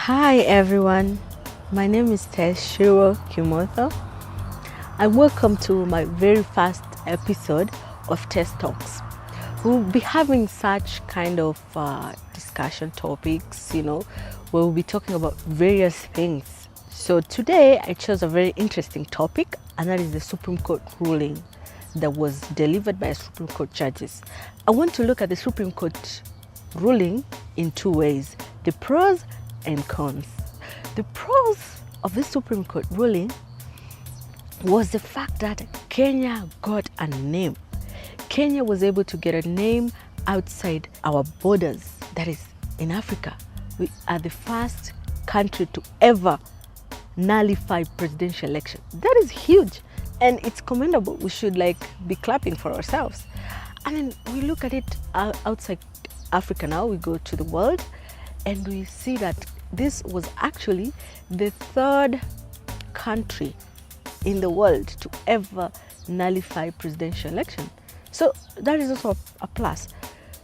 Hi everyone, my name is Tess Kimotho and welcome to my very first episode of Tess Talks. We'll be having such kind of discussion topics, where we'll be talking about various things. So today I chose a very interesting topic, and that is the Supreme Court ruling that was delivered by Supreme Court judges. I want to look at the Supreme Court ruling in two ways: the pros and cons. The pros of this Supreme Court ruling was the fact that Kenya got a name. Kenya was able to get a name outside our borders, that is in Africa. We are the first country to ever nullify presidential election. That is huge and it's commendable. We should be clapping for ourselves. I mean, we look at it outside Africa now, we go to the world and we see that this was actually the third country in the world to ever nullify presidential election. So that is also a plus.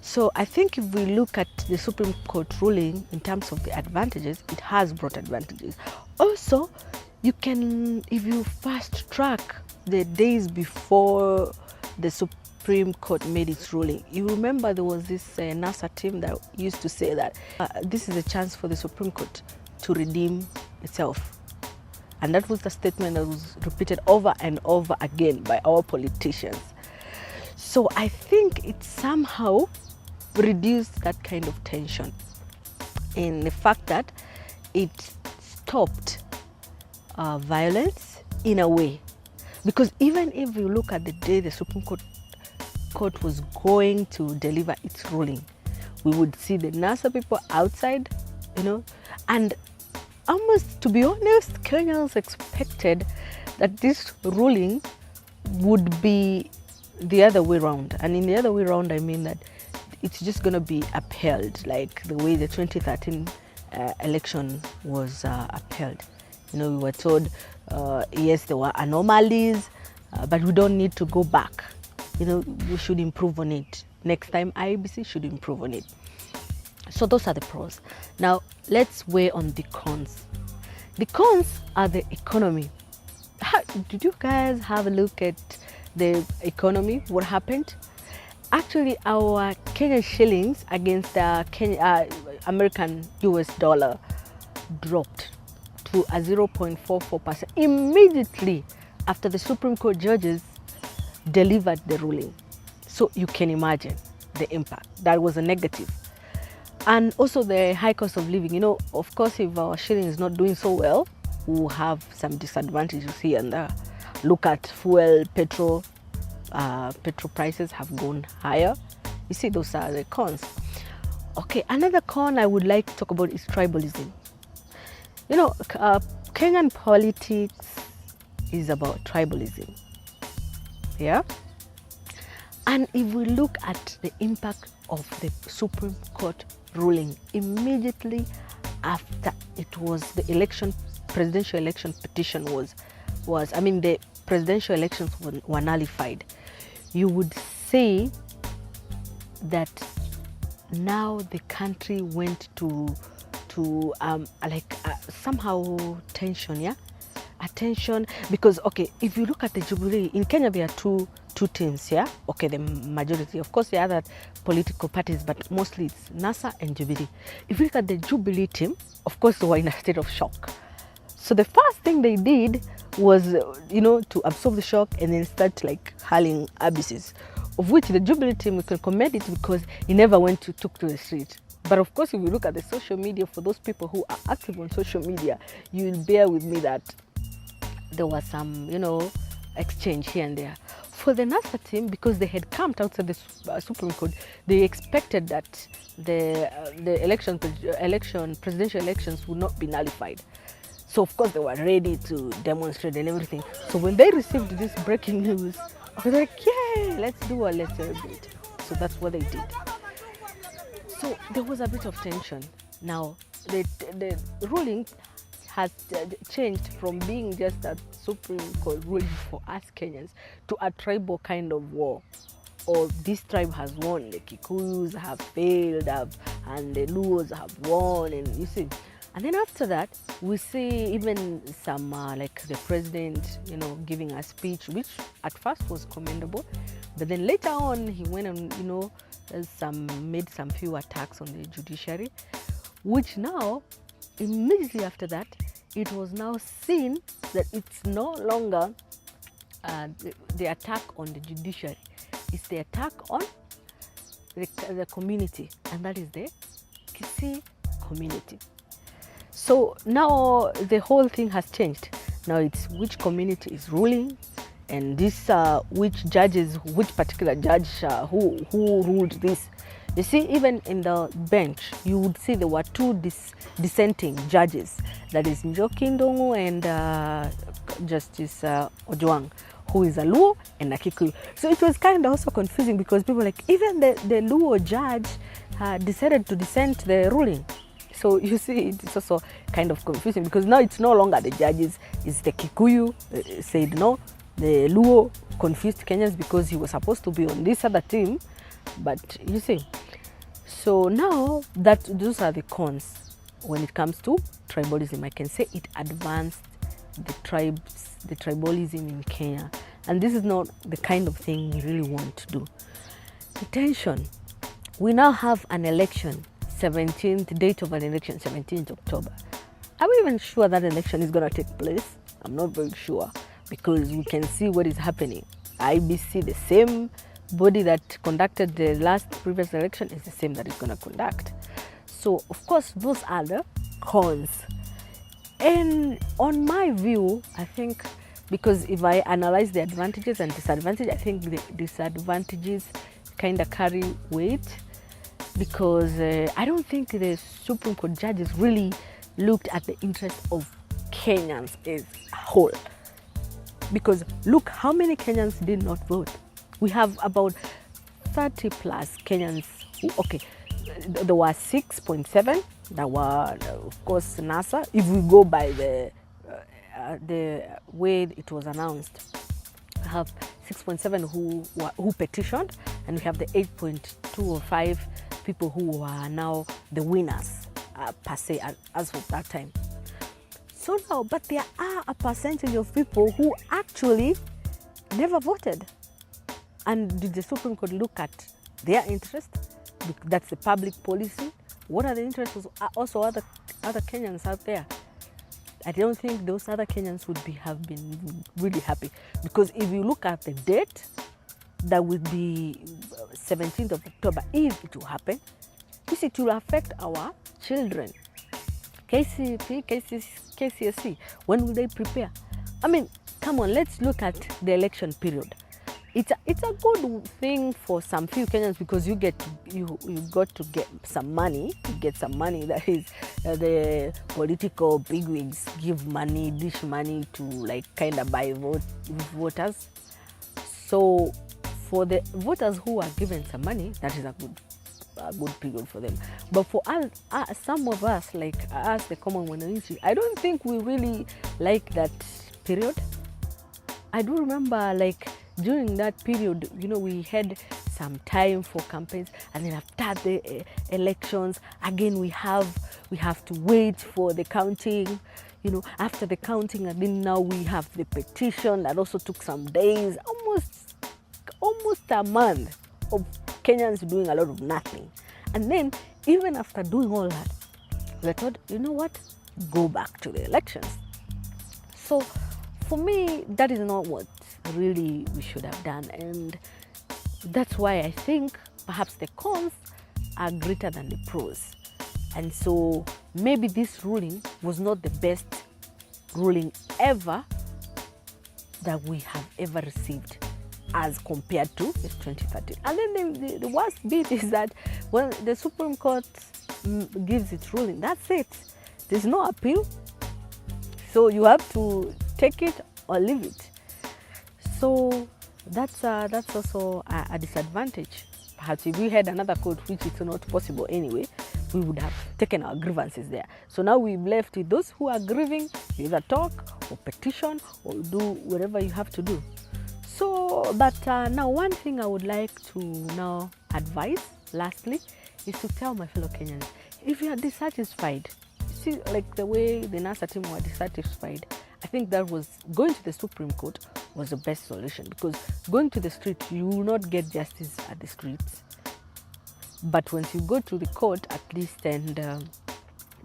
So I think if we look at the Supreme Court ruling in terms of the advantages, it has brought advantages. Also, you can, if you fast track the days before the Supreme Court made its ruling, you remember there was this NASA team that used to say that this is a chance for the Supreme Court to redeem itself. And that was the statement that was repeated over and over again by our politicians. So I think it somehow reduced that kind of tension in the fact that it stopped violence in a way. Because even if you look at the day the Supreme Court was going to deliver its ruling, we would see the NASA people outside, and almost, to be honest, Kenyans expected that this ruling would be the other way around. And in the other way around, I mean that it's just going to be upheld, like the way the 2013 election was upheld. We were told, yes, there were anomalies, but we don't need to go back. We should improve on it. Next time, IEBC should improve on it. So those are the pros. Now, let's weigh on the cons. The cons are the economy. Did you guys have a look at the economy? What happened? Actually, our Kenyan shillings against the American US dollar dropped to a 0.44% immediately after the Supreme Court judges delivered the ruling. So you can imagine the impact. That was a negative. And also the high cost of living. Of course, if our shilling is not doing so well, we'll have some disadvantages here and there. Look at fuel, petrol. Petrol prices have gone higher. You see, those are the cons. Okay, another con I would like to talk about is tribalism. Kenyan politics is about tribalism. Yeah? And if we look at the impact of the Supreme Court ruling immediately after it was the presidential election petition the presidential elections were nullified, you would say that now the country went to somehow tension, yeah? Attention, because if you look at the Jubilee, in Kenya there are two teams, yeah? The majority, of course, there are other political parties, but mostly it's NASA and Jubilee. If you look at the Jubilee team, of course, they were in a state of shock. So the first thing they did was, to absorb the shock and then start hurling abuses, of which the Jubilee team, we can commend it because it never took to the street. But of course, if you look at the social media, for those people who are active on social media, you'll bear with me that there was some, exchange here and there. For the NASA team, because they had camped outside the Supreme Court, they expected that the presidential elections would not be nullified. So of course they were ready to demonstrate and everything. So when they received this breaking news, I was like, yay, let's celebrate. So that's what they did. So there was a bit of tension. Now, the ruling has changed from being just a Supreme Court ruling for us Kenyans to a tribal kind of war. Or this tribe has won, the Kikuyus have failed, and the Luos have won, and you see. And then after that, we see even some like the president, giving a speech, which at first was commendable, but then later on he went and made some few attacks on the judiciary, which now immediately after that it was now seen that it's no longer the attack on the judiciary, it's the attack on the community, and that is the Kisii community. So now the whole thing has changed. Now it's which community is ruling, and this which particular judge who ruled this. You see, even in the bench, you would see there were two dissenting judges. That is Njoki Ndung'u and Justice Ojwang, who is a Luo and a Kikuyu. So it was kind of also confusing because people like, even the Luo judge decided to dissent the ruling. So you see, it's also kind of confusing because now it's no longer the judges, it's the Kikuyu said no. The Luo confused Kenyans because he was supposed to be on this other team, but you see. So now that those are the cons when it comes to tribalism. I can say it advanced the tribalism in Kenya, and this is not the kind of thing we really want to do. Attention, we now have an election. 17th date of an election, 17th October. Are we even sure that election is going to take place? I'm not very sure because we can see what is happening. IBC, the same body that conducted the previous election, is the same that is going to conduct. So, of course, those are the cons. And on my view, I think, because if I analyze the advantages and disadvantages, I think the disadvantages kind of carry weight. Because I don't think the Supreme Court judges really looked at the interest of Kenyans as a whole. Because look, how many Kenyans did not vote? We have about 30 plus Kenyans there were 6.7 that were, of course, NASA. If we go by the way it was announced, we have 6.7 who petitioned, and we have the 8.2 or 5 people who are now the winners per se as of that time. So now, but there are a percentage of people who actually never voted. And did the Supreme Court look at their interest? That's the public policy. What are the interests of also other Kenyans out there? I don't think those other Kenyans would have been really happy, because if you look at the date, that would be 17th of October. If it will happen, it will affect our children. KCSE, when will they prepare? I mean, come on, let's look at the election period. It's a good thing for some few Kenyans because you got to get some money. You get some money, that is the political bigwigs give money, dish money to like kind of buy voters. So for the voters who are given some money, that is a good period for them. But for some of us, like us, the common minority, I don't think we really like that period. I do remember, like, during that period, we had some time for campaigns, and then after the elections, again we have to wait for the counting. After the counting, and then now we have the petition that also took some days, almost a month of Kenyans doing a lot of nothing. And then even after doing all that, we thought, you know what, go back to the elections. So for me, that is not what really we should have done, and that's why I think perhaps the cons are greater than the pros. And so maybe this ruling was not the best ruling ever that we have ever received as compared to 2013. And then the worst bit is that when the Supreme Court gives its ruling, that's it. There's no appeal. So you have to take it or leave it. So that's also a disadvantage. Perhaps if we had another court, which is not possible anyway, we would have taken our grievances there. So now we've left with those who are grieving. You either talk or petition or do whatever you have to do. So, but now one thing I would like to now advise, lastly, is to tell my fellow Kenyans, if you are dissatisfied, see, like the way the NASA team were dissatisfied, I think that was going to the Supreme Court was the best solution, because going to the street, you will not get justice at the streets. But once you go to the court, at least, and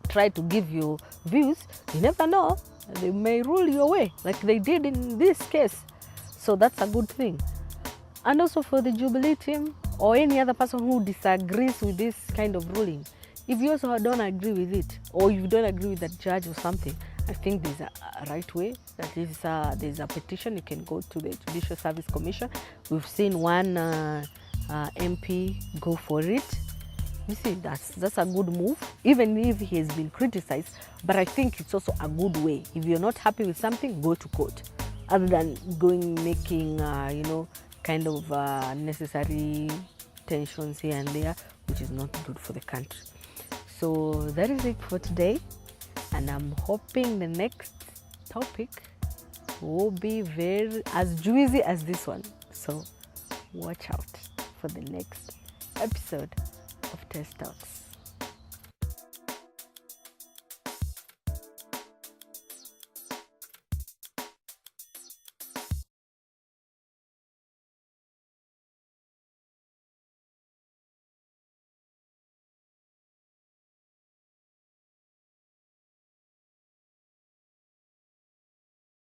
try to give your views, you never know, they may rule your way, like they did in this case. So that's a good thing. And also for the Jubilee team or any other person who disagrees with this kind of ruling, if you also don't agree with it, or you don't agree with the judge or something, I think there's a right way. That is, there's a petition. You can go to the Judicial Service Commission. We've seen one MP go for it. You see, that's a good move, even if he has been criticized. But I think it's also a good way. If you're not happy with something, go to court, other than making kind of necessary tensions here and there, which is not good for the country. So that is it for today, and I'm hoping the next topic will be as juicy as this one. So watch out for the next episode of Tess Talks.